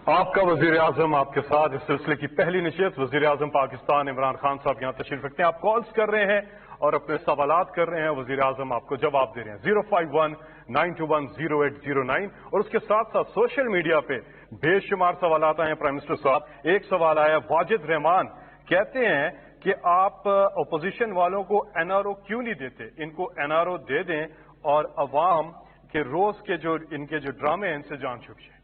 आपका वजीर आजम आपके साथ इस सिलसिले की पहली नशियत वजीर आजम पाकिस्तान इमरान खान साहब यहाँ तशरीफ रखते हैं। आप कॉल्स कर रहे हैं और अपने सवालात कर रहे हैं, वजीर आजम आपको जवाब दे रहे हैं। 051-921-0809 और उसके साथ साथ सोशल मीडिया पे बेशुमार सवालात आए हैं प्राइम मिनिस्टर साहब। एक सवाल आया, वाजिद रहमान कहते हैं कि आप अपोजिशन वालों को एनआरओ क्यों नहीं देते, इनको एनआरओ दे दें और अवाम के रोज के जो इनके जो ड्रामे हैं इनसे जान छूट जाए।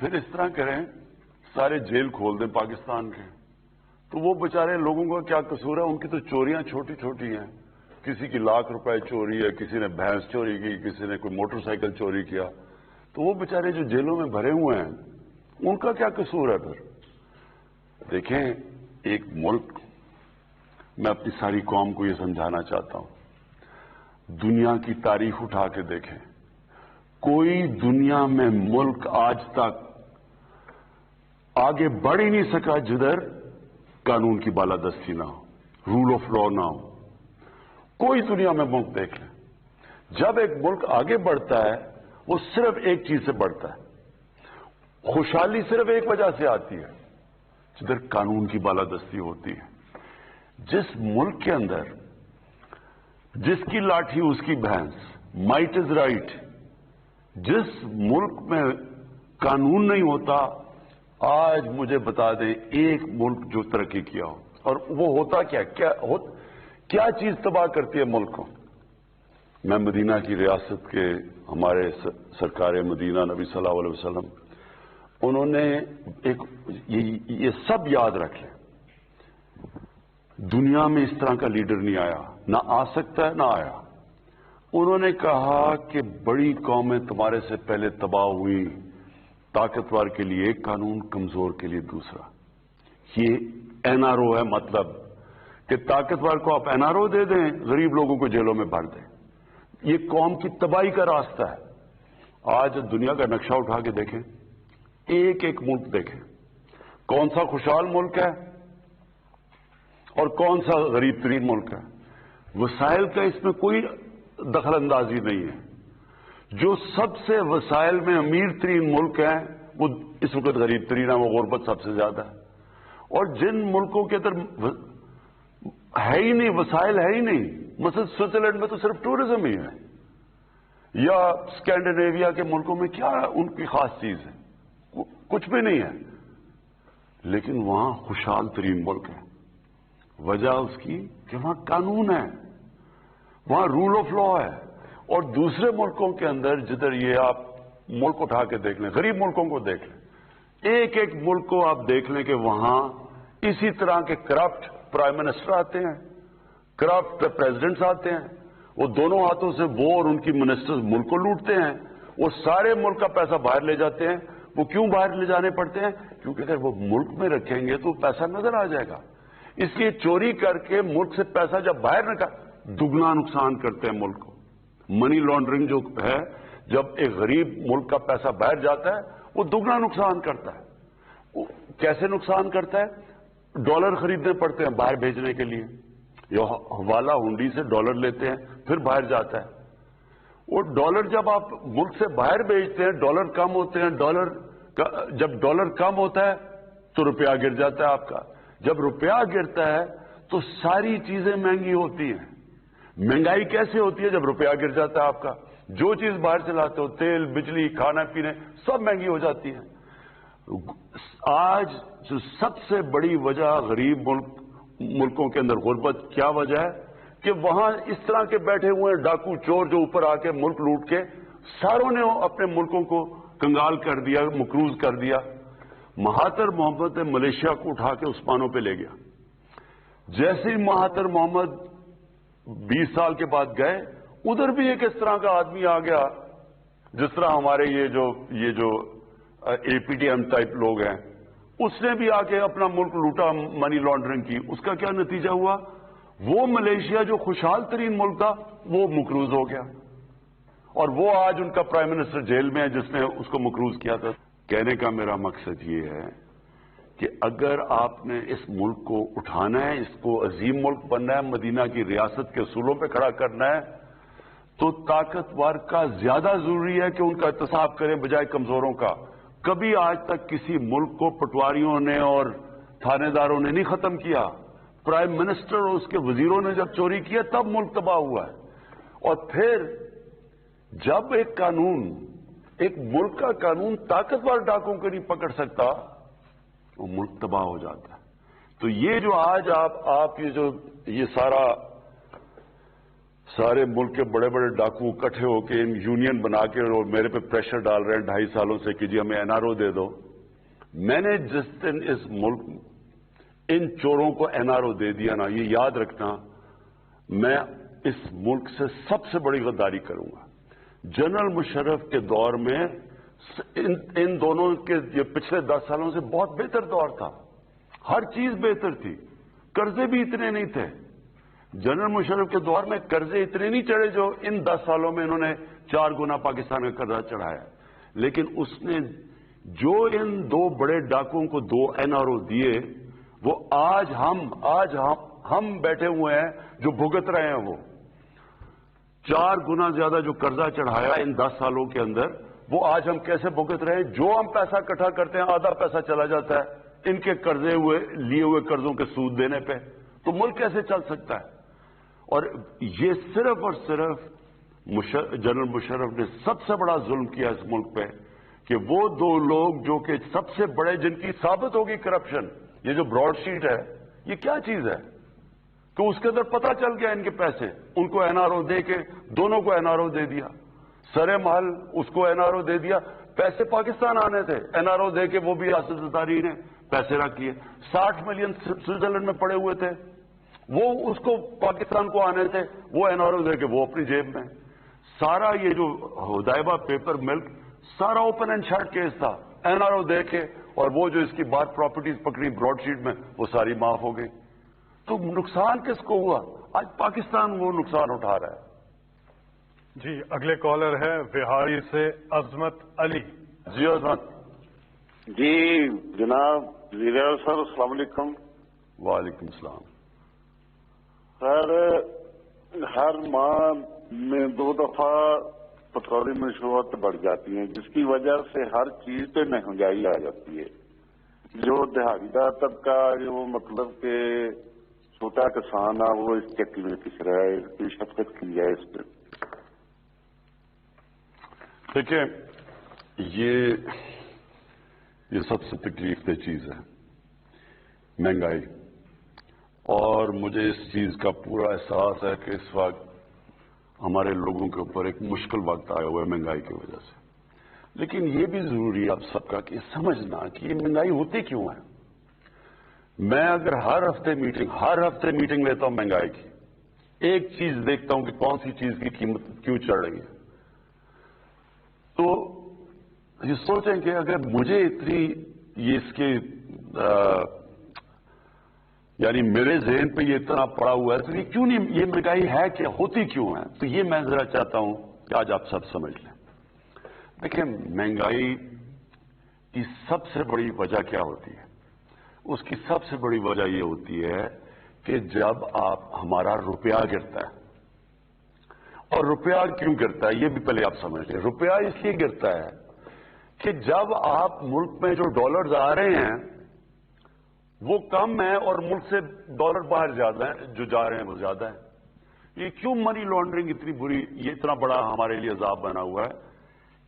फिर इस तरह करें, सारे जेल खोल दें पाकिस्तान के, तो वो बेचारे लोगों का क्या कसूर है? उनकी तो चोरियां छोटी छोटी हैं। किसी की लाख रुपए चोरी है, किसी ने भैंस चोरी की, किसी ने कोई मोटरसाइकिल चोरी किया, तो वो बेचारे जो जेलों में भरे हुए हैं उनका क्या कसूर है? फिर देखें, एक मुल्क, मैं अपनी सारी कौम को ये समझाना चाहता हूं, दुनिया की तारीख उठा के देखें, कोई दुनिया में मुल्क आज तक आगे बढ़ ही नहीं सका जिधर कानून की बालादस्ती ना हो, रूल ऑफ लॉ ना हो। कोई दुनिया में मुल्क देख लें, जब एक मुल्क आगे बढ़ता है वो सिर्फ एक चीज से बढ़ता है, खुशहाली सिर्फ एक वजह से आती है, जिधर कानून की बालादस्ती होती है। जिस मुल्क के अंदर जिसकी लाठी उसकी भैंस, माइट इज राइट, जिस मुल्क में कानून नहीं होता, आज मुझे बता दें एक मुल्क जो तरक्की किया हो, और वो होता क्या चीज तबाह करती है मुल्क को? मैं मदीना की रियासत के हमारे सरकार मदीना नबी सल्लल्लाहु अलैहि वसल्लम, उन्होंने ये सब याद रख लें, दुनिया में इस तरह का लीडर नहीं आया, ना आ सकता है ना आया। उन्होंने कहा कि बड़ी कौमें तुम्हारे से पहले तबाह हुई, ताकतवर के लिए एक कानून, कमजोर के लिए दूसरा। ये एनआरओ है, मतलब कि ताकतवर को आप एनआरओ दे दें, गरीब लोगों को जेलों में भर दें। ये कौम की तबाही का रास्ता है। आज दुनिया का नक्शा उठा के देखें, एक एक मुल्क देखें, कौन सा खुशहाल मुल्क है और कौन सा गरीब तरीन मुल्क है। वसाइल का इसमें कोई दखल अंदाजी नहीं है। जो सबसे वसाइल में अमीर तरीन मुल्क है वो इस वक्त गरीब तरीन है, वो गुर्बत सबसे ज्यादा है। और जिन मुल्कों के अंदर है ही नहीं, वसाइल है ही नहीं, मसलन स्विट्जरलैंड में तो सिर्फ टूरिज्म ही है, या स्कैंडिनेविया के मुल्कों में क्या उनकी खास चीज है? कुछ भी नहीं है, लेकिन वहां खुशहाल तरीन मुल्क है। वजह उसकी कि वहां कानून है, वहां रूल ऑफ लॉ है। और दूसरे मुल्कों के अंदर, जिधर ये आप मुल्क उठा के देख लें, गरीब मुल्कों को देख लें, एक एक मुल्क को आप देख लें कि वहां इसी तरह के करप्ट प्राइम मिनिस्टर आते हैं, करप्ट प्रेसिडेंट्स आते हैं, वो दोनों हाथों से वो और उनकी मिनिस्टर्स मुल्क को लूटते हैं, वो सारे मुल्क का पैसा बाहर ले जाते हैं। वो क्यों बाहर ले जाने पड़ते हैं? क्योंकि अगर वो मुल्क में रखेंगे तो पैसा नजर आ जाएगा। इसलिए चोरी करके मुल्क से पैसा जब बाहर निकाल, दुगना नुकसान करते हैं मुल्क को। मनी लॉन्ड्रिंग जो है, जब एक गरीब मुल्क का पैसा बाहर जाता है वो दुगना नुकसान करता है। वो कैसे नुकसान करता है? डॉलर खरीदने पड़ते हैं बाहर भेजने के लिए, या हवाला हुंडी से डॉलर लेते हैं, फिर बाहर जाता है। वो डॉलर जब आप मुल्क से बाहर भेजते हैं, डॉलर कम होते हैं, जब डॉलर कम होता है तो रुपया गिर जाता है आपका। जब रुपया गिरता है तो सारी चीजें महंगी होती हैं। महंगाई कैसे होती है? जब रुपया गिर जाता है आपका, जो चीज बाहर से लाते हो, तेल, बिजली, खाना पीने, सब महंगी हो जाती है। आज जो सबसे बड़ी वजह गरीब मुल्कों के अंदर गुर्बत, क्या वजह है? कि वहां इस तरह के बैठे हुए डाकू चोर जो ऊपर आके मुल्क लूट के सारों ने अपने मुल्कों को कंगाल कर दिया, मकरूज कर दिया। महातिर मोहम्मद ने मलेशिया को उठा के उस्मानों पे ले गया। जैसे ही महातिर मोहम्मद 20 साल के बाद गए, उधर भी एक इस तरह का आदमी आ गया, जिस तरह हमारे ये जो एपीटीएम टाइप लोग हैं, उसने भी आके अपना मुल्क लूटा, मनी लॉन्ड्रिंग की। उसका क्या नतीजा हुआ? वो मलेशिया जो खुशहाल तरीन मुल्क था वो मकरूज हो गया, और वो आज उनका प्राइम मिनिस्टर जेल में है जिसने उसको मकरूज किया था। कहने का मेरा मकसद ये है कि अगर आपने इस मुल्क को उठाना है, इसको अजीम मुल्क बनना है, मदीना की रियासत के असूलों पे खड़ा करना है, تو طاقتور کا زیادہ ضروری ہے کہ ان کا احتساب کریں بجائے کمزوروں کا. کبھی آج تک کسی ملک کو پٹواریوں نے اور تھانے داروں نے نہیں ختم کیا. پرائم منسٹر اور اس کے وزیروں نے جب چوری کیا تب ملک تباہ ہوا ہے. اور پھر جب ایک ملک کا قانون طاقتور ڈاکوں کو نہیں پکڑ سکتا وہ ملک تباہ ہو جاتا ہے. تو یہ جو آج آپ یہ سارے ملک کے بڑے بڑے ڈاکو اکٹھے ہو کے ان یونین بنا کے اور میرے پہ پریشر ڈال رہے ہیں 2.5 سالوں سے کہ جی ہمیں NRO دے دو. میں نے جس دن اس ملک ان چوروں کو NRO دے دیا نا، یہ یاد رکھنا، میں اس ملک سے سب سے بڑی غداری کروں گا. جنرل مشرف کے دور میں ان دونوں کے یہ پچھلے 10 سالوں سے بہت بہتر دور تھا. ہر چیز بہتر تھی، قرضے بھی اتنے نہیں تھے. جنرل مشرف کے دور میں قرضے اتنے نہیں چڑھے جو ان 10 سالوں میں انہوں نے 4 گنا پاکستان کا قرضہ چڑھایا. لیکن اس نے جو ان 2 بڑے ڈاکوں کو 2 NRO دیے، وہ آج ہم بیٹھے ہوئے ہیں جو بھگت رہے ہیں. وہ 4 گنا زیادہ جو قرضہ چڑھایا ان 10 سالوں کے اندر، وہ آج ہم کیسے بھگت رہے ہیں. جو ہم پیسہ اکٹھا کرتے ہیں آدھا پیسہ چلا جاتا ہے ان کے لیے ہوئے قرضوں کے سود دینے پہ. تو ملک کیسے چل سکتا ہے؟ اور یہ صرف اور صرف جنرل مشرف نے سب سے بڑا ظلم کیا اس ملک پہ کہ وہ 2 لوگ جو کہ سب سے بڑے، جن کی ثابت ہوگی کرپشن. یہ جو براڈ شیٹ ہے یہ کیا چیز ہے کہ اس کے اندر پتہ چل گیا ان کے پیسے، ان کو NRO دے کے دونوں کو NRO دے دیا. سرے محل اس کو NRO دے دیا. پیسے پاکستان آنے تھے، NRO دے کے وہ بھی ریاستداری نے پیسے رکھ لیے. 60 ملین سوئٹزرلینڈ میں پڑے ہوئے تھے، وہ اس کو پاکستان کو آنے تھے، وہ NRO دے کے وہ اپنی جیب میں. سارا یہ جو ہدایبہ پیپر ملک سارا اوپن اینڈ شٹ کیس تھا. NRO دے کے اور وہ جو اس کی بات پراپرٹیز پکڑی براڈ شیٹ میں وہ ساری معاف ہو گئی. تو نقصان کس کو ہوا؟ آج پاکستان وہ نقصان اٹھا رہا ہے. جی اگلے کالر ہے بہاری سے عظمت علی. جی عظمت. جی جناب وزیر اعظم سر، السلام علیکم. وعلیکم السلام. سر ہر ماہ میں 2 دفعہ پیٹرولیم مصنوعات بڑھ جاتی ہیں، جس کی وجہ سے ہر چیز پہ مہنگائی آ جاتی ہے. جو دیہاڑی دار طبقہ، جو مطلب کہ چھوٹا کسان ہے، وہ اس چکی میں پس رہا ہے. کوئی شفقت کی جائے اس پہ. دیکھیں، یہ سب سے تکلیف دہ چیز ہے، مہنگائی. اور مجھے اس چیز کا پورا احساس ہے کہ اس وقت ہمارے لوگوں کے اوپر ایک مشکل وقت آیا ہوا ہے مہنگائی کی وجہ سے. لیکن یہ بھی ضروری ہے آپ سب کا کہ سمجھنا کہ یہ مہنگائی ہوتی کیوں ہے. میں اگر ہر ہفتے میٹنگ لیتا ہوں مہنگائی کی، ایک چیز دیکھتا ہوں کہ کون سی چیز کی قیمت کیوں چڑھ رہی ہے. تو یہ سوچیں کہ اگر مجھے اتنی اس کے یعنی میرے ذہن پہ یہ اتنا پڑا ہوا ہے تو یہ کیوں نہیں، یہ مہنگائی ہے کہ ہوتی کیوں ہے. تو یہ میں ذرا چاہتا ہوں کہ آج آپ سب سمجھ لیں. دیکھیں، مہنگائی کی سب سے بڑی وجہ کیا ہوتی ہے؟ اس کی سب سے بڑی وجہ یہ ہوتی ہے کہ جب ہمارا روپیہ گرتا ہے. اور روپیہ کیوں گرتا ہے یہ بھی پہلے آپ سمجھ لیں. روپیہ اس لیے گرتا ہے کہ جب آپ ملک میں جو ڈالرز آ رہے ہیں وہ کم ہیں اور ملک سے ڈالر باہر زیادہ ہیں، جو جا رہے ہیں وہ زیادہ ہیں. یہ کیوں منی لانڈرنگ اتنی بری، یہ اتنا بڑا ہمارے لیے عذاب بنا ہوا ہے؟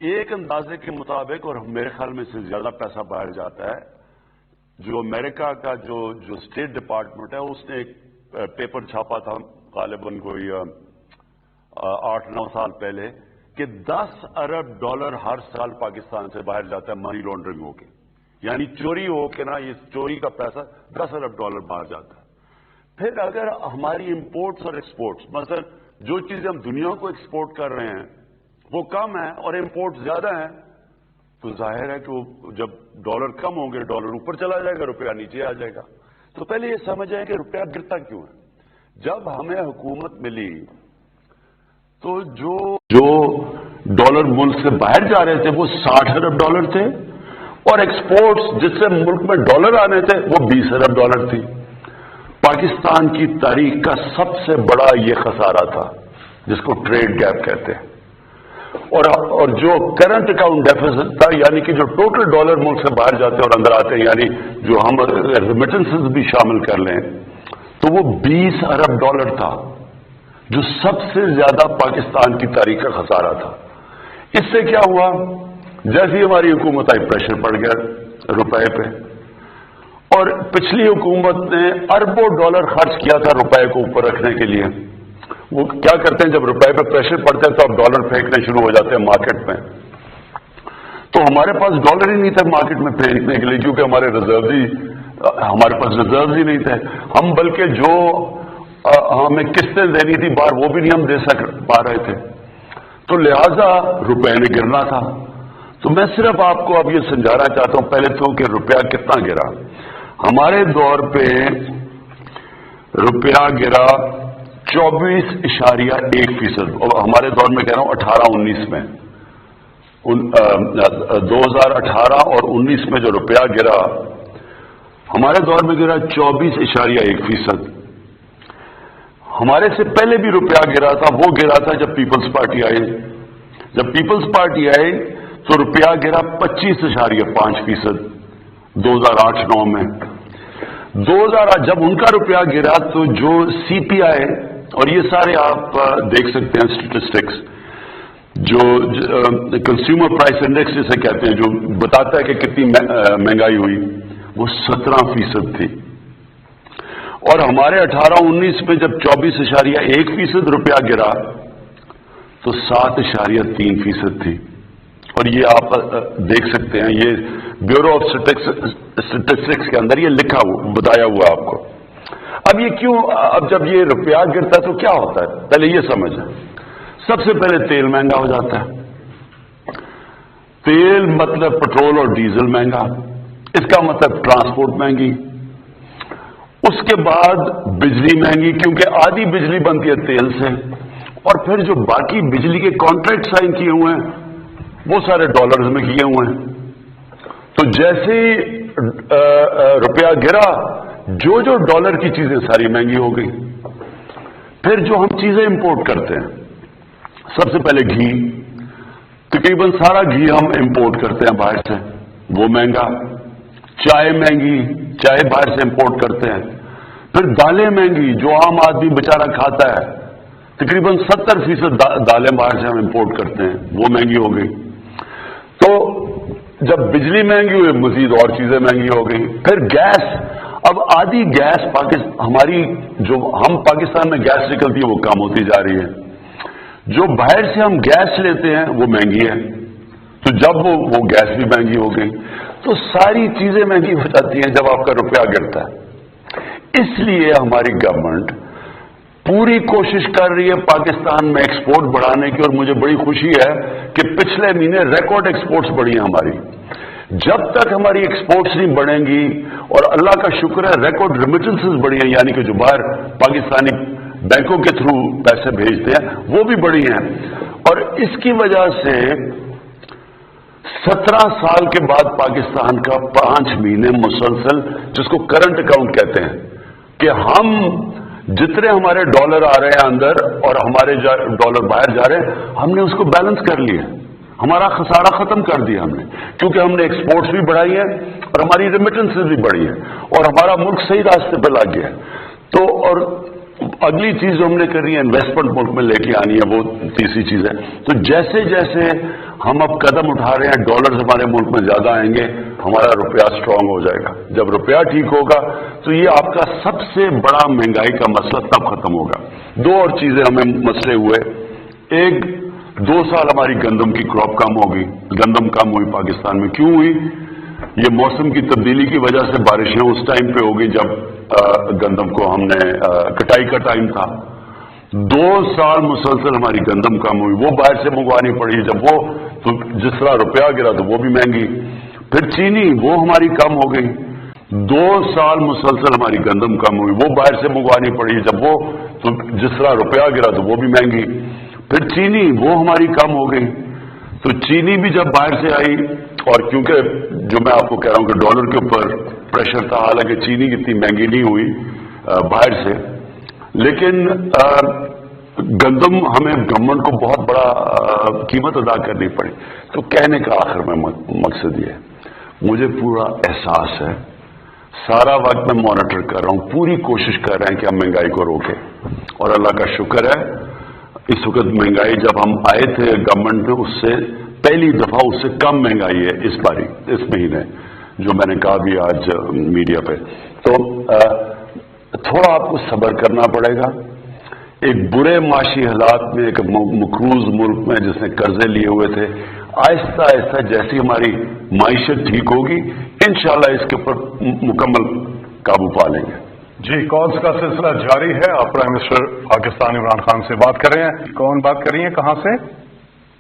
ایک اندازے کے مطابق، اور میرے خیال میں سے زیادہ پیسہ باہر جاتا ہے. جو امریکہ کا جو اسٹیٹ ڈپارٹمنٹ ہے اس نے ایک پیپر چھاپا تھا غالباً کوئی 8-9 سال پہلے کہ $10 ارب ہر سال پاکستان سے باہر جاتا ہے منی لانڈرنگ ہو کے. یعنی چوری ہو کے نا، یہ چوری کا پیسہ $10 ارب باہر جاتا ہے. پھر اگر ہماری امپورٹس اور ایکسپورٹس، مثلا جو چیزیں ہم دنیا کو ایکسپورٹ کر رہے ہیں وہ کم ہیں اور امپورٹ زیادہ ہیں، تو ظاہر ہے کہ وہ جب ڈالر کم ہوں گے ڈالر اوپر چلا جائے گا، روپیہ نیچے آ جائے گا. تو پہلے یہ سمجھیں کہ روپیہ گرتا کیوں ہے. جب ہمیں حکومت ملی تو جو ڈالر ملک سے باہر جا رہے تھے وہ $60 ارب تھے، اور ایکسپورٹس جس سے ملک میں ڈالر آنے تھے وہ $20 ارب تھی. پاکستان کی تاریخ کا سب سے بڑا یہ خسارہ تھا. جس کو ٹریڈ گیپ کہتے ہیں. اور جو کرنٹ اکاؤنٹ ڈیفیسٹ تھا، یعنی کہ جو ٹوٹل ڈالر ملک سے باہر جاتے ہیں اور اندر آتے ہیں، یعنی جو ہم ریمیٹنسز بھی شامل کر لیں، تو وہ 20 ارب ڈالر تھا، جو سب سے زیادہ پاکستان کی تاریخ کا خسارہ تھا. اس سے کیا ہوا؟ جیسی ہماری حکومت آئی پریشر پڑ گیا روپے پہ، اور پچھلی حکومت نے اربوں ڈالر خرچ کیا تھا روپے کو اوپر رکھنے کے لیے. وہ کیا کرتے ہیں، جب روپے پہ پریشر پڑتا ہے تو اب ڈالر پھینکنے شروع ہو جاتے ہیں مارکیٹ میں. تو ہمارے پاس ڈالر ہی نہیں تھے مارکیٹ میں پھینکنے کے لیے، کیونکہ ہمارے پاس ریزروز ہی نہیں تھے. ہم بلکہ جو ہمیں قسطیں دینی تھی باہر وہ بھی نہیں ہم دے پا رہے تھے، تو لہذا روپے نے گرنا تھا. تو میں صرف آپ کو اب یہ سمجھانا چاہتا ہوں پہلے تو کہ روپیہ کتنا گرا. ہمارے دور پہ روپیہ گرا 24.1%. اور ہمارے دور میں کہہ رہا ہوں 18-19 میں، 2018 اور 19 میں جو روپیہ گرا ہمارے دور میں گرا 24.1%. ہمارے سے پہلے بھی روپیہ گرا تھا، وہ گرا تھا جب پیپلز پارٹی آئی. جب پیپلز پارٹی آئی تو روپیہ گرا 25.5%. 2008-9 میں 2008 جب ان کا روپیہ گرا تو جو سی پی آئی، اور یہ سارے آپ دیکھ سکتے ہیں اسٹیٹسٹکس، جو کنزیومر پرائس انڈیکس جسے کہتے ہیں، جو بتاتا ہے کہ کتنی مہنگائی ہوئی، وہ 17% تھی. اور ہمارے 18-19 میں جب 24.1% روپیہ گرا تو 7.3% تھی. اور یہ آپ دیکھ سکتے ہیں، یہ بیورو آف اسٹیٹسٹکس کے اندر یہ لکھا ہوا بتایا ہوا آپ کو. اب یہ کیوں، اب جب یہ روپیہ گرتا ہے تو کیا ہوتا ہے، پہلے یہ سمجھیں. سب سے پہلے تیل مہنگا ہو جاتا ہے. تیل مطلب پٹرول اور ڈیزل مہنگا، اس کا مطلب ٹرانسپورٹ مہنگی. اس کے بعد بجلی مہنگی، کیونکہ آدھی بجلی بنتی ہے تیل سے، اور پھر جو باقی بجلی کے کانٹریکٹ سائن کیے ہوئے ہیں وہ سارے ڈالرز میں کیے ہوئے ہیں. تو جیسے روپیہ گرا، جو ڈالر کی چیزیں ساری مہنگی ہو گئی. پھر جو ہم چیزیں امپورٹ کرتے ہیں، سب سے پہلے گھی، تقریباً سارا گھی ہم امپورٹ کرتے ہیں باہر سے، وہ مہنگا. چائے مہنگی، چائے باہر سے امپورٹ کرتے ہیں. پھر دالیں مہنگی، جو عام آدمی بیچارہ کھاتا ہے، تقریباً 70% دالیں باہر سے ہم امپورٹ کرتے ہیں، وہ مہنگی ہو گئی. تو جب بجلی مہنگی ہوئی مزید اور چیزیں مہنگی ہو گئی. پھر گیس، اب آدھی گیس ہماری جو ہم پاکستان میں گیس نکلتی ہے وہ کم ہوتی جا رہی ہے. جو باہر سے ہم گیس لیتے ہیں وہ مہنگی ہے، تو جب وہ گیس بھی مہنگی ہو گئی. تو ساری چیزیں مہنگی ہو جاتی ہیں جب آپ کا روپیہ گرتا ہے. اس لیے ہماری گورنمنٹ پوری کوشش کر رہی ہے پاکستان میں ایکسپورٹ بڑھانے کی، اور مجھے بڑی خوشی ہے کہ پچھلے مہینے ریکارڈ ایکسپورٹس بڑھی ہیں ہماری. جب تک ہماری ایکسپورٹس نہیں بڑھیں گی، اور اللہ کا شکر ہے ریکارڈ ریمیٹنسز بڑھی ہیں، یعنی کہ جو باہر پاکستانی بینکوں کے تھرو پیسے بھیجتے ہیں وہ بھی بڑھی ہیں. اور اس کی وجہ سے 17 سال کے بعد پاکستان کا 5 مہینے مسلسل، جس کو کرنٹ اکاؤنٹ کہتے ہیں، کہ ہم جتنے ہمارے ڈالر آ رہے ہیں اندر اور ہمارے ڈالر باہر جا رہے ہیں، ہم نے اس کو بیلنس کر لیا. ہمارا خسارہ ختم کر دیا ہم نے، کیونکہ ہم نے ایکسپورٹس بھی بڑھائی ہے اور ہماری ریمیٹنسز بھی بڑھی ہے، اور ہمارا ملک صحیح راستے پہ لگ گیا. تو اور اگلی چیز جو ہم نے کرنی ہے انویسٹمنٹ ملک میں لے کے آنی ہے، وہ تیسری چیز ہے. تو جیسے جیسے ہم اب قدم اٹھا رہے ہیں، ڈالرز ہمارے ملک میں زیادہ آئیں گے، ہمارا روپیہ اسٹرانگ ہو جائے گا. جب روپیہ ٹھیک ہوگا تو یہ آپ کا سب سے بڑا مہنگائی کا مسئلہ تب ختم ہوگا. دو اور چیزیں ہمیں مسئلے ہوئے. ایک، 2 سال ہماری گندم کی کراپ کم ہوگی، گندم کم ہوئی پاکستان میں. کیوں ہوئی؟ یہ موسم کی تبدیلی کی وجہ سے بارشیں اس ٹائم پہ ہو گئی جب گندم کو ہم نے کٹائی کا ٹائم تھا. 2 سال مسلسل ہماری گندم کم ہوئی، وہ باہر سے منگوانی پڑی. جب وہ تو جس طرح روپیہ گرا تو وہ بھی مہنگی. پھر چینی، وہ ہماری کم ہو گئی. 2 سال مسلسل ہماری گندم کم ہوئی، وہ باہر سے منگوانی پڑی. جب وہ تو جس طرح روپیہ گرا تو وہ بھی مہنگی. پھر چینی، وہ ہماری کم ہو گئی. تو چینی بھی جب باہر سے آئی، اور کیونکہ جو میں آپ کو کہہ رہا ہوں کہ ڈالر کے اوپر پریشر تھا، حالانکہ چینی اتنی مہنگی نہیں ہوئی باہر سے، لیکن गंदम हमें गवर्नमेंट को बहुत बड़ा कीमत अदा करनी पड़ी। तो कहने का आखिर में मकसद ये है, मुझे पूरा एहसास है, सारा वक्त मैं मॉनिटर कर रहा हूं, पूरी कोशिश कर रहे हैं कि हम महंगाई को रोकें, और अल्लाह का शुक्र है इस वक्त महंगाई जब हम आए थे गवर्नमेंट में उससे पहली दफा उससे कम महंगाई है इस बारी, इस महीने, जो मैंने कहा भी आज मीडिया पे। तो थोड़ा आपको सब्र करना पड़ेगा। एक बुरे माशी हालात में, एक मकरूज मुल्क में जिसने कर्जे लिए हुए थे, आहिस्ता आहिस्ता जैसी हमारी माइशत ठीक होगी इंशाल्लाह इसके ऊपर मुकम्मल काबू पा लेंगे। जी, कॉल्स का सिलसिला जारी है। आप प्राइम मिनिस्टर पाकिस्तान इमरान खान से बात कर रहे हैं। कौन बात कर रही है, कहाँ से?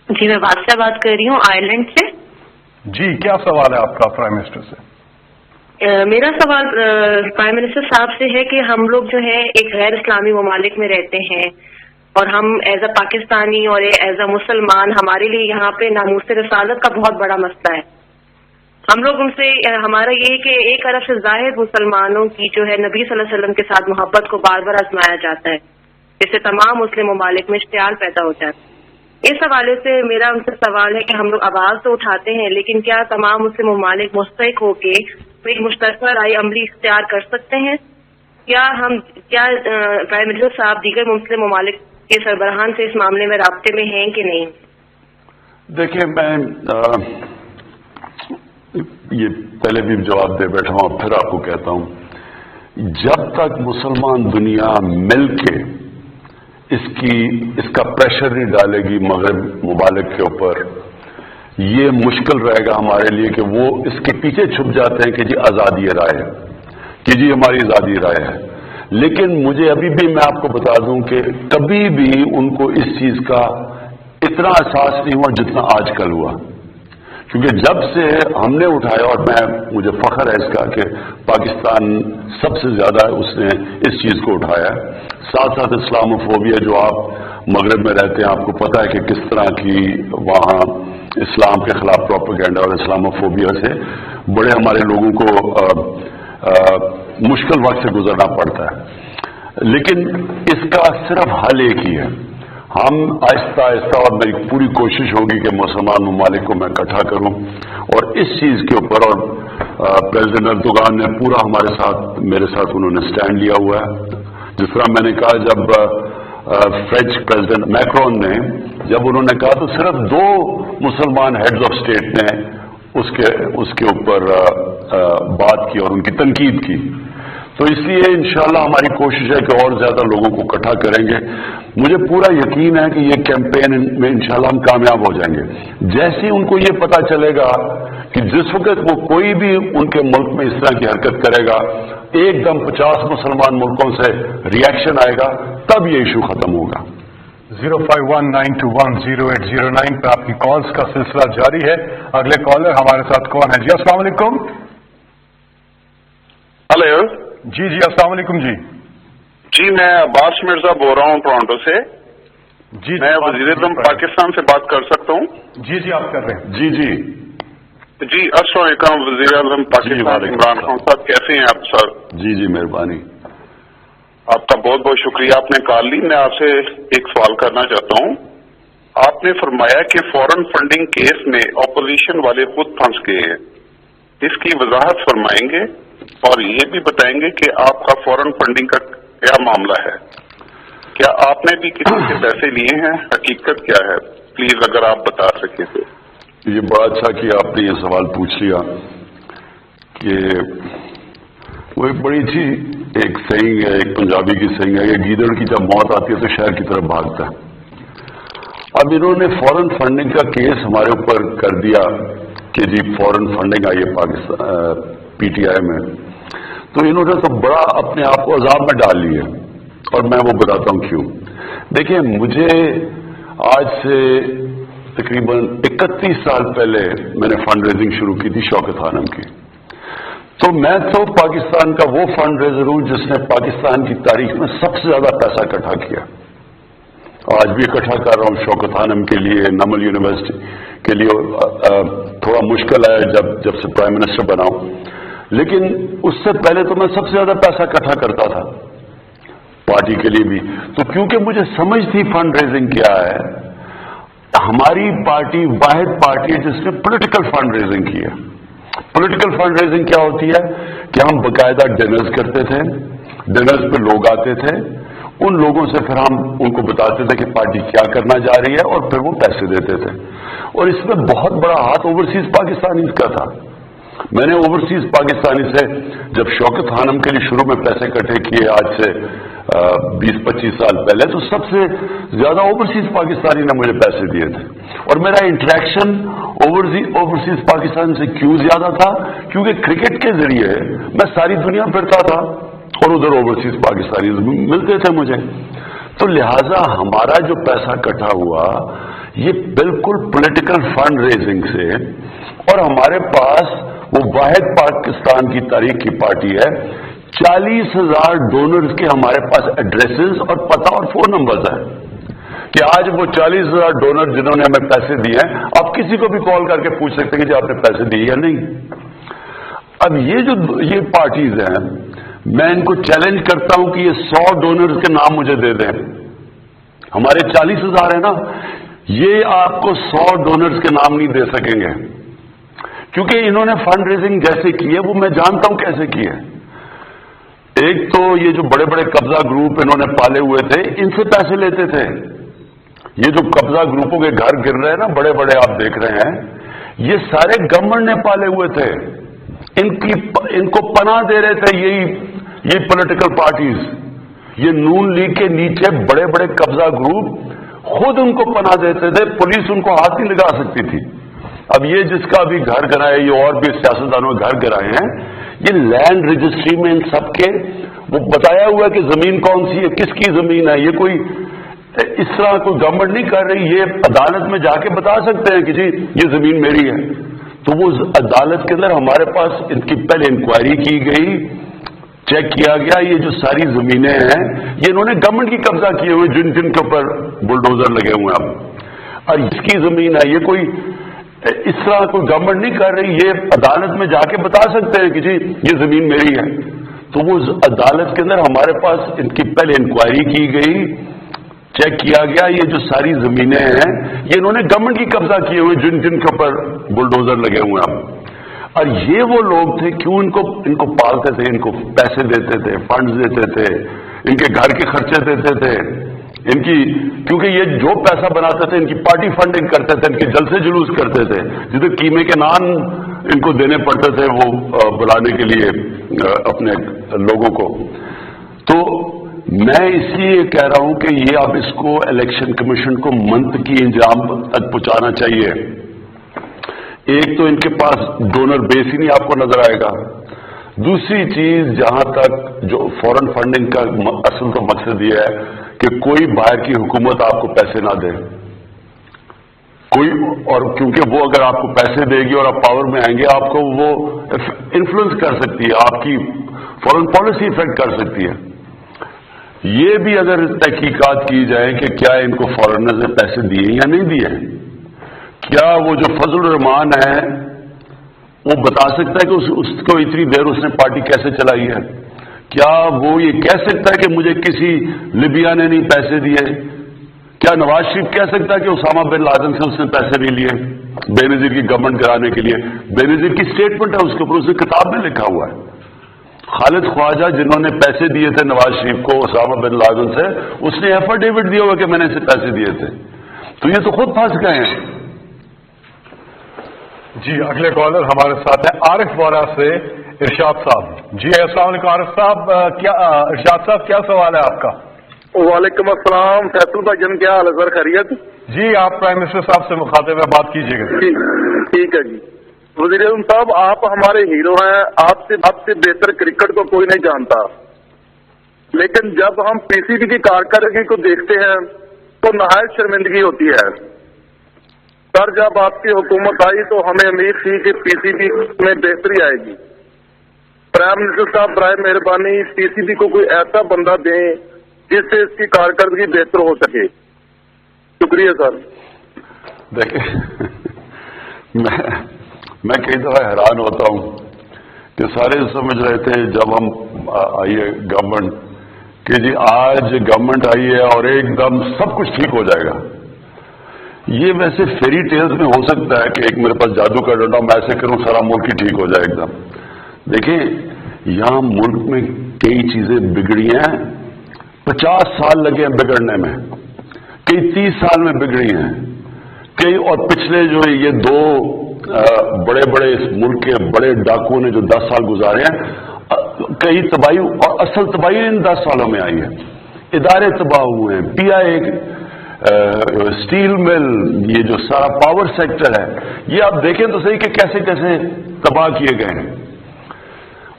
जी, मैं बादशाह बात कर रही हूँ आयरलैंड से। जी, क्या सवाल है आपका प्राइम मिनिस्टर से? मेरा सवाल प्राइम मिनिस्टर साहब से है कि हम लोग जो है एक गैर इस्लामी ममालिक में रहते हैं, और हम एज अ पाकिस्तानी और एज अ मुसलमान, हमारे लिए यहाँ पे नामूस रसालत का बहुत बड़ा मसला है। हम लोग उनसे, हमारा ये है कि एक अरब से जाहिर मुसलमानों की जो है नबी सल्लल्लाहु अलैहि वसल्लम के साथ मोहब्बत को बार बार आजमाया जाता है, जिससे तमाम मुस्लिम ममालिक में इश्तियाल पैदा हो जाता है। इस हवाले से मेरा उनसे सवाल है कि हम लोग आवाज तो उठाते हैं, लेकिन क्या तमाम मुस्लिम ममालिक मुस्तहिक होके एक मुश्तरका राय अमली इख्तियार कर सकते हैं? क्या प्राइम मिनिस्टर साहब दीगर मुस्लिम ममालिक के सरबराहान से इस मामले में राब्ते में हैं कि नहीं? देखिए, मैं ये पहले भी जवाब दे बैठा हूं, फिर आपको कहता हूं, जब तक मुसलमान दुनिया मिलके इसका प्रेशर नहीं डालेगी मगरब मुबालिक के ऊपर, ये मुश्किल रहेगा हमारे लिए कि वो इसके पीछे छुप जाते हैं कि जी आज़ादी राय है, कि जी हमारी आज़ादी राय है। लेकिन मुझे अभी भी, मैं आपको बता दूं कि कभी भी उनको इस चीज का इतना एहसास नहीं हुआ जितना आजकल हुआ, क्योंकि जब से हमने उठाया, और मुझे फख्र है इसका कि पाकिस्तान सबसे ज्यादा उसने इस चीज को उठाया, साथ साथ इस्लामोफोबिया, जो आप मगरब में रहते हैं आपको पता है कि किस तरह की वहाँ इस्लाम के खिलाफ प्रोपेगेंडा और इस्लामोफोबिया से बड़े हमारे लोगों को मुश्किल वक्त से गुजरना पड़ता है। लेकिन इसका सिर्फ हल एक ही है, हम आहिस्ता आहिस्ता, और मेरी पूरी कोशिश होगी कि मुसलमान ममालिक को मैं इकट्ठा करूं और इस चीज के ऊपर, और प्रेसिडेंट अर्दोगान ने पूरा हमारे साथ, मेरे साथ उन्होंने स्टैंड लिया हुआ है। जिस तरह मैंने कहा, जब फ्रेंच प्रेसिडेंट मैक्रोन ने, जब उन्होंने कहा तो सिर्फ 2 मुसलमान हेड्स ऑफ स्टेट ने उसके ऊपर बात की और उनकी तनकीद की। तो इसलिए इंशाल्लाह हमारी कोशिश है कि और ज्यादा लोगों को इकट्ठा करेंगे। मुझे पूरा यकीन है कि ये कैंपेन में इंशाल्लाह हम कामयाब हो जाएंगे। जैसे ही उनको ये पता चलेगा कि जिस वक्त वो कोई भी उनके मुल्क में इस तरह की हरकत करेगा, एकदम 50 मुसलमान मुल्कों से रिएक्शन आएगा, तब ये इशू खत्म होगा। 0519210809 पे आपकी कॉल्स का सिलसिला जारी है। अगले कॉलर हमारे साथ कौन है? जी, अस्सलाम वालेकुम। हेलो। जी, अस्सलाम वालेकुम। जी, मैं अब्बास मिर्जा बोल रहा हूँ टोरंटो से। जी, मैं वज़ीर-ए-आज़म पाकिस्तान से बात कर सकता हूँ? जी, आप कर रहे हैं। जी, अस्सलाम वालेकुम वज़ीर-ए-आज़म पाकिस्तान इमरान खान साहब, कैसे हैं आप सर? जी, मेहरबानी। आपका बहुत बहुत शुक्रिया, आपने कॉल ली। मैं आपसे एक सवाल करना चाहता हूँ। आपने फरमाया कि फॉरेन फंडिंग केस में ऑपोजिशन वाले खुद फंस गए हैं, इसकी वजाहत फरमाएंगे और ये भी बताएंगे कि आपका फॉरेन फंडिंग का क्या मामला है? क्या आपने भी किसी के पैसे लिए हैं? हकीकत क्या है? प्लीज अगर आप बता सके तो। ये बड़ा अच्छा कि आपने ये सवाल पूछ लिया कि वो एक बड़ी अच्छी एक सही है, एक पंजाबी की सही है, गीदड़ की जब मौत आती है तो शहर की तरफ भागता है। अब इन्होंने फॉरेन फंडिंग का केस हमारे ऊपर कर दिया कि जी फॉरेन फंडिंग आई है पाकिस्तान पीटीआई में, तो इन्होंने तो बड़ा अपने आप को अजाब में डाल लिया, और मैं वो बताता हूं क्यों। देखिए, मुझे आज से तकरीबन 31 साल पहले मैंने फंड रेजिंग शुरू की थी शौकत खानम की। तो मैं तो पाकिस्तान का वो फंड रेजर हूं जिसने पाकिस्तान की तारीख में सबसे ज्यादा पैसा इकट्ठा किया। आज भी इकट्ठा कर रहा हूं शौकत खानम के लिए, नमल यूनिवर्सिटी के लिए। थोड़ा मुश्किल है जब से प्राइम मिनिस्टर बनाऊं, लेकिन उससे पहले तो मैं सबसे ज्यादा पैसा इकट्ठा करता था। पार्टी के लिए भी। तो क्योंकि मुझे समझ थी फंड रेजिंग क्या है, हमारी पार्टी वाहिद पार्टी है जिसने पॉलिटिकल फंड रेजिंग की है। पॉलिटिकल फंड रेजिंग क्या होती है कि हम बाकायदा डिनर्स करते थे, डिनर्स पे लोग आते थे, उन लोगों से फिर हम उनको बताते थे कि पार्टी क्या करना जा रही है और फिर वो पैसे देते थे। और इसमें बहुत बड़ा हाथ ओवरसीज पाकिस्तानी का था। मैंने ओवरसीज पाकिस्तानी से जब शौकत खानम के लिए शुरू में पैसे इकट्ठे किए आज से 20-25 साल पहले, तो सबसे ज्यादा ओवरसीज पाकिस्तानी ने मुझे पैसे दिए थे। और मेरा इंटरेक्शन ओवरसीज पाकिस्तान से क्यों ज्यादा था, क्योंकि क्रिकेट के जरिए मैं सारी दुनिया फिरता था और उधर ओवरसीज पाकिस्तानी मिलते थे मुझे। तो लिहाजा हमारा जो पैसा इकट्ठा हुआ ये बिल्कुल पॉलिटिकल फंड रेजिंग से, और हमारे पास वो वाहिद पाकिस्तान की तारीख की पार्टी है, 40,000 डोनर्स के हमारे पास एड्रेसेस और पता और फोन नंबर्स हैं कि आज वो 40,000 डोनर जिन्होंने हमें पैसे दिए हैं, आप किसी को भी कॉल करके पूछ सकते हैं कि आपने पैसे दिए या नहीं। अब ये पार्टीज हैं, मैं इनको चैलेंज करता हूं कि ये 100 डोनर्स के नाम मुझे दे दें। हमारे 40,000 है ना, ये आपको 100 डोनर्स के नाम नहीं दे सकेंगे, क्योंकि इन्होंने फंड रेजिंग जैसे की है वो मैं जानता हूं कैसे की है। एक तो ये जो बड़े बड़े कब्जा ग्रुप इन्होंने पाले हुए थे, इनसे पैसे लेते थे। ये जो कब्जा ग्रुपों के घर गिर रहे हैं ना बड़े बड़े, आप देख रहे हैं, ये सारे गवर्नमेंट ने पाले हुए थे। इनको पनाह दे रहे थे यही पॉलिटिकल पार्टीज, ये नून लीग के नीचे बड़े बड़े कब्जा ग्रुप खुद उनको पनाह देते थे, पुलिस उनको हाथ नहीं लगा सकती थी। अब ये जिसका भी घर गिराए, ये और भी सियासतदानों घर गिराए हैं, ये लैंड रजिस्ट्री में इन सबके वो बताया हुआ है कि जमीन कौन सी है, किसकी जमीन है। ये कोई इस तरह कोई गवर्नमेंट नहीं कर रही, ये अदालत में जाके बता सकते हैं कि जी ये जमीन मेरी है। तो वो अदालत के अंदर हमारे पास इनकी पहले इंक्वायरी की गई, चेक किया गया, ये जो सारी जमीनें हैं ये इन्होंने गवर्नमेंट की कब्जा किए हुए, जिन के ऊपर बुलडोजर लगे हुए हैं अब, और इसकी जमीन है। ये कोई इस तरह कोई गवर्नमेंट नहीं कर रही, ये अदालत में जाके बता सकते हैं कि जी ये जमीन मेरी है। तो वो अदालत के अंदर हमारे पास इनकी पहले इंक्वायरी की गई, चेक किया गया, ये जो सारी जमीनें हैं ये इन्होंने गवर्नमेंट की कब्जा किए हुए, जिन के ऊपर बुलडोजर लगे हुए हैं अब। और ये वो लोग थे, क्यों इनको पालते थे, इनको पैसे देते थे, फंड्स देते थे, इनके घर के खर्चे देते थे, क्योंकि ये जो पैसा बनाते थे इनकी पार्टी फंडिंग करते थे, इनके जलसे जुलूस करते थे, जिसे कीमे के नान इनको देने पड़ते थे वो बुलाने के लिए अपने लोगों को। तो मैं इसलिए कह रहा हूं कि ये अब इसको इलेक्शन कमीशन को मंतकी इंजाम तक पहुंचाना चाहिए। एक तो इनके पास डोनर बेस ही नहीं आपको नजर आएगा। दूसरी चीज, जहां तक जो फॉरेन फंडिंग का असल तो मकसद ये है कि कोई बाहर की हुकूमत आपको पैसे ना दे कोई, और क्योंकि वो अगर आपको पैसे देगी और आप पावर में आएंगे, आपको वो इन्फ्लुएंस कर सकती है, आपकी फॉरेन पॉलिसी इफेक्ट कर सकती है। ये भी अगर तहकीकात की जाए कि क्या इनको फॉरेनर ने पैसे दिए या नहीं दिए, क्या वो जो फजल रहमान है वो बता सकता है कि उसको इतनी देर उसने पार्टी कैसे चलाई है? क्या वो ये कह सकता है कि मुझे किसी लिबिया ने नहीं पैसे दिए? क्या नवाज शरीफ कह सकता है कि उसामा बिन लादेन से उसने पैसे नहीं लिए बेनजीर की गवर्नमेंट कराने के लिए? बेनजीर की स्टेटमेंट है उसके ऊपर, उसने किताब में लिखा हुआ है। खालिद ख्वाजा जिन्होंने पैसे दिए थे नवाज शरीफ को उसामा बिन लादेन से, उसने एफिडेविट दिया हुआ कि मैंने इसे पैसे दिए थे। तो ये तो खुद फंस गए हैं। जी, अगले कॉलर हमारे साथ है आरिफ वारा से इरशाद साहब। जी अस्सलाम वालेकुम आरिफ साहब, इरशाद साहब क्या सवाल है आपका? वालेकुम अस्सलाम फैसल भाईजान, क्या हाल है सर, खैरियत? जी, आप प्राइम मिनिस्टर साहब से मुखातिब में बात कीजिएगा। ठीक है जी। वज़ीर आज़म साहब, आप हमारे हीरो हैं, आपसे बेहतर क्रिकेट को कोई नहीं जानता, लेकिन जब हम पीसीबी की कारकर्दगी को देखते हैं तो नहायत शर्मिंदगी होती है। सर, जब आपकी हुकूमत आई तो हमें उम्मीद थी कि पीसीबी में बेहतरी आएगी। प्राइम मिनिस्टर साहब बराए मेहरबानी पीसीबी को कोई ऐसा बंदा दें जिससे इसकी कारकर्दगी बेहतर हो सके। शुक्रिया सर। देखिए, मैं कई दफा हैरान होता हूं कि सारे समझ रहे थे जब हम आई है गवर्नमेंट کہ جی آج گورنمنٹ آئی ہے اور ایک دم سب کچھ ٹھیک ہو جائے گا. یہ ویسے فیری ٹیلز میں ہو سکتا ہے کہ ایک میرے پاس جادو کا ڈنڈا میں ایسے کروں سارا ملک ہی ٹھیک ہو جائے ایک دم. دیکھیں یہاں ملک میں کئی چیزیں بگڑی ہیں, 50 سال لگے ہیں بگڑنے میں, کئی 30 سال میں بگڑی ہیں کئی, اور پچھلے جو یہ 2 بڑے بڑے اس ملک کے بڑے ڈاکوؤں نے جو 10 سال گزارے ہیں, کئی تباہی, اور اصل تباہی ان 10 سالوں میں آئی ہے. ادارے تباہ ہوئے ہیں, PI اسٹیل مل, یہ جو سارا پاور سیکٹر ہے, یہ آپ دیکھیں تو صحیح کہ کیسے کیسے تباہ کیے گئے ہیں.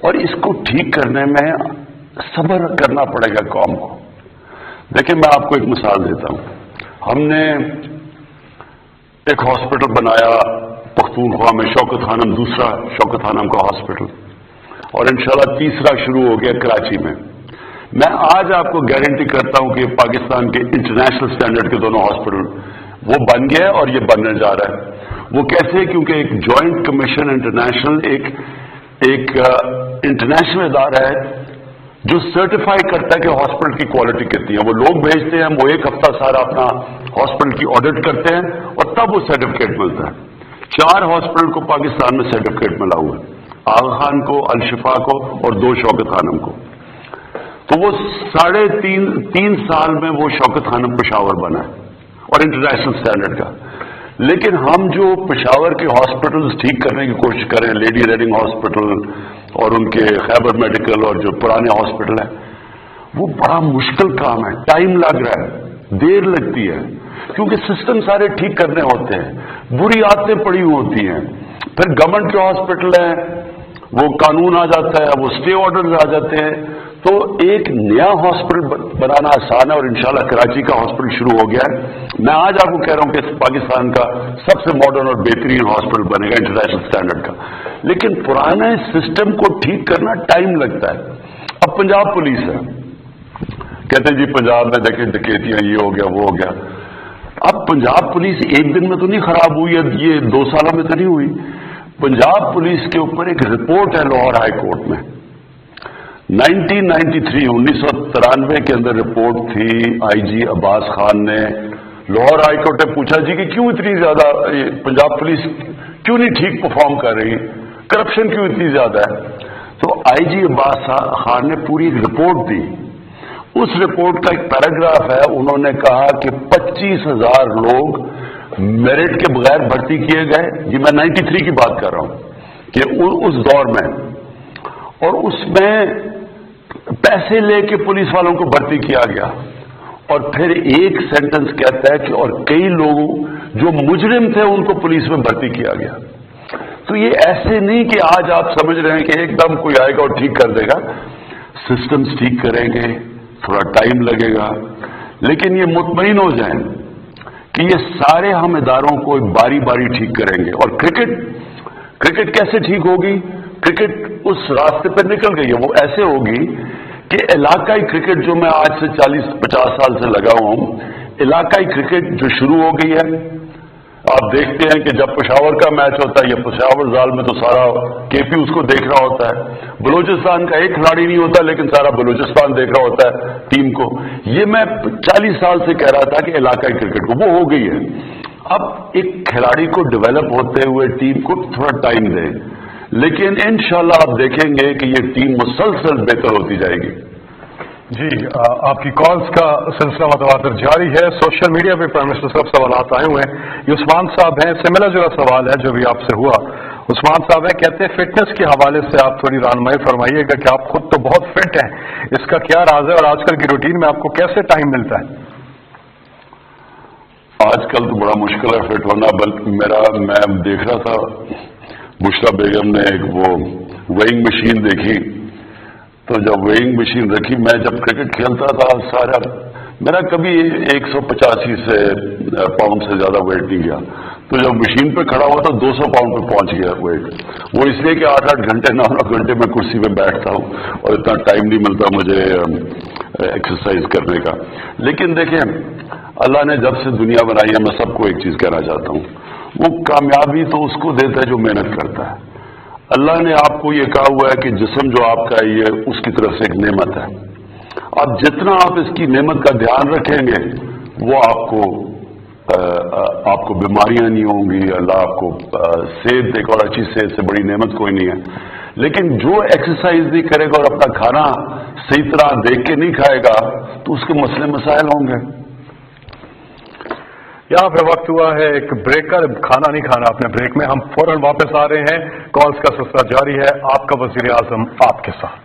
اور اس کو ٹھیک کرنے میں صبر کرنا پڑے گا قوم کو. دیکھیں میں آپ کو ایک مثال دیتا ہوں. ہم نے ایک ہاسپٹل بنایا پختونخوا میں, شوکت خانم, دوسرا شوکت خانم کا ہاسپٹل, اور انشاءاللہ تیسرا شروع ہو گیا کراچی میں. میں آج آپ کو گارنٹی کرتا ہوں کہ پاکستان کے انٹرنیشنل سٹینڈرڈ کے دونوں ہاسپٹل وہ بن گئے اور یہ بننے جا رہا ہے. وہ کیسے؟ کیونکہ ایک جوائنٹ کمیشن انٹرنیشنل ایک انٹرنیشنل ادارہ ہے جو سرٹیفائی کرتا ہے کہ ہاسپٹل کی کوالٹی کتنی ہے. وہ لوگ بھیجتے ہیں, وہ ایک ہفتہ سارا اپنا ہاسپٹل کی آڈٹ کرتے ہیں اور تب وہ سرٹیفکیٹ ملتا ہے. 4 ہاسپٹل کو پاکستان میں سرٹیفکیٹ ملا ہوا ہے, آغا خان کو, الشفا کو اور 2 شوکت خانم کو. تو وہ 3.5 سال میں وہ شوکت خانم پشاور بنا ہے اور انٹرنیشنل سٹینڈرڈ کا. لیکن ہم جو پشاور کے ہاسپٹلز ٹھیک کرنے کی کوشش کریں, لیڈی ریڈنگ ہاسپٹل اور ان کے خیبر میڈیکل اور جو پرانے ہاسپٹل ہیں, وہ بڑا مشکل کام ہے, ٹائم لگ رہا ہے, دیر لگتی ہے, کیونکہ سسٹم سارے ٹھیک کرنے ہوتے ہیں, بری عادتیں پڑی ہوتی ہیں. پھر گورنمنٹ کے ہاسپٹل ہیں, وہ قانون آ جاتا ہے, وہ اسٹے آرڈرز آ جاتے ہیں. تو ایک نیا ہاسپٹل بنانا آسان ہے, اور انشاءاللہ کراچی کا ہاسپٹل شروع ہو گیا ہے. میں آج آپ کو کہہ رہا ہوں کہ پاکستان کا سب سے ماڈرن اور بہترین ہاسپٹل بنے گا انٹرنیشنل سٹینڈرڈ کا. لیکن پرانے سسٹم کو ٹھیک کرنا ٹائم لگتا ہے. اب پنجاب پولیس ہے, کہتے ہیں جی پنجاب میں دیکھیں ڈکیتیاں, یہ ہو گیا وہ ہو گیا. اب پنجاب پولیس ایک دن میں تو نہیں خراب ہوئی ہے, یہ 2 سالوں میں تو نہیں ہوئی. پنجاب پولیس کے اوپر ایک رپورٹ ہے لاہور ہائی کورٹ میں, 1993 کے اندر رپورٹ تھی. IG عباس خان نے لاہور ہائی کورٹ نے پوچھا جی کہ کیوں اتنی زیادہ پنجاب پولیس کیوں نہیں ٹھیک پرفارم کر رہی, کرپشن کیوں اتنی زیادہ ہے. تو IG عباس خان نے پوری ایک رپورٹ دی. اس رپورٹ کا ایک پیراگراف ہے, انہوں نے کہا کہ 25,000 لوگ میرٹ کے بغیر بھرتی کیے گئے. یہ میں 93 کی بات کر رہا ہوں کہ اس دور میں, اور اس میں پیسے لے کے پولیس والوں کو بھرتی کیا گیا. اور پھر ایک سینٹنس کہتا ہے کہ اور کئی لوگ جو مجرم تھے ان کو پولیس میں بھرتی کیا گیا. تو یہ ایسے نہیں کہ آج آپ سمجھ رہے ہیں کہ ایک دم کوئی آئے گا اور ٹھیک کر دے گا. سسٹمز ٹھیک کریں گے, تھوڑا ٹائم لگے گا, لیکن یہ مطمئن ہو جائیں کہ یہ سارے ہم اداروں کو باری باری ٹھیک کریں گے. اور کرکٹ کیسے ٹھیک ہوگی؟ کرکٹ اس راستے پہ نکل گئی ہے. وہ ایسے ہوگی کہ علاقائی کرکٹ جو میں آج سے 40-50 سال سے لگا ہوا ہوں, علاقائی کرکٹ جو شروع ہو گئی ہے. آپ دیکھتے ہیں کہ جب پشاور کا میچ ہوتا ہے یا پشاور زال میں تو سارا KP اس کو دیکھ رہا ہوتا ہے. بلوچستان کا ایک کھلاڑی نہیں ہوتا لیکن سارا بلوچستان دیکھ رہا ہوتا ہے ٹیم کو. یہ میں 40 سال سے کہہ رہا تھا کہ علاقائی کرکٹ کو وہ ہو گئی ہے. اب ایک کھلاڑی کو ڈیولپ ہوتے ہوئے ٹیم کو تھوڑا ٹائم دیں, لیکن انشاءاللہ آپ دیکھیں گے کہ یہ ٹیم مسلسل بہتر ہوتی جائے گی. جی آپ کی کالز کا سلسلہ متواتر جاری ہے. سوشل میڈیا پہ پرائم منسٹر صاحب سوالات آئے ہوئے ہیں. یہ عثمان صاحب ہیں, سملر جو سوال ہے جو بھی آپ سے ہوا. عثمان صاحب ہیں, کہتے ہیں فٹنس کے حوالے سے آپ تھوڑی رہنمائی فرمائیے گا کہ آپ خود تو بہت فٹ ہیں, اس کا کیا راز ہے اور آج کل کی روٹین میں آپ کو کیسے ٹائم ملتا ہے؟ آج کل تو بڑا مشکل ہے فٹ ہونا. بلکہ میں دیکھ رہا تھا بشرا بیگم نے ایک وہ ویئنگ مشین دیکھی, تو جب ویئنگ مشین رکھی, میں جب کرکٹ کھیلتا تھا سارا میرا کبھی 185 سے پاؤنڈ سے زیادہ ویٹ نہیں گیا. تو جب مشین پہ کھڑا ہوا تو 200 پاؤنڈ پہ پہنچ گیا ویٹ. وہ اس لیے کہ 8-8 گھنٹے 9-9 گھنٹے میں کرسی پہ بیٹھتا ہوں اور اتنا ٹائم نہیں ملتا مجھے ایکسرسائز کرنے کا. لیکن دیکھیں, اللہ نے جب سے دنیا بنائی ہے, میں سب کو ایک چیز کہنا چاہتا ہوں, وہ کامیابی تو اس کو دیتا ہے جو محنت کرتا ہے. اللہ نے آپ کو یہ کہا ہوا ہے کہ جسم جو آپ کا ہے یہ اس کی طرف سے ایک نعمت ہے. अब जितना आप इसकी नेमत का ध्यान रखेंगे वो आपको बीमारियां नहीं होंगी। अल्लाह आपको सेहत, एक और अच्छी सेहत से बड़ी नेमत कोई नहीं है। लेकिन जो एक्सरसाइज नहीं करेगा और अपना खाना सही तरह देख के नहीं खाएगा तो उसके मसले मसाइल होंगे। यहाँ पे वक्त हुआ है एक ब्रेक का, खाना नहीं खाना अपने ब्रेक में। हम फौरन वापस आ रहे हैं, कॉल्स का सिलसिला जारी है। आपका वजीर आजम आपके साथ।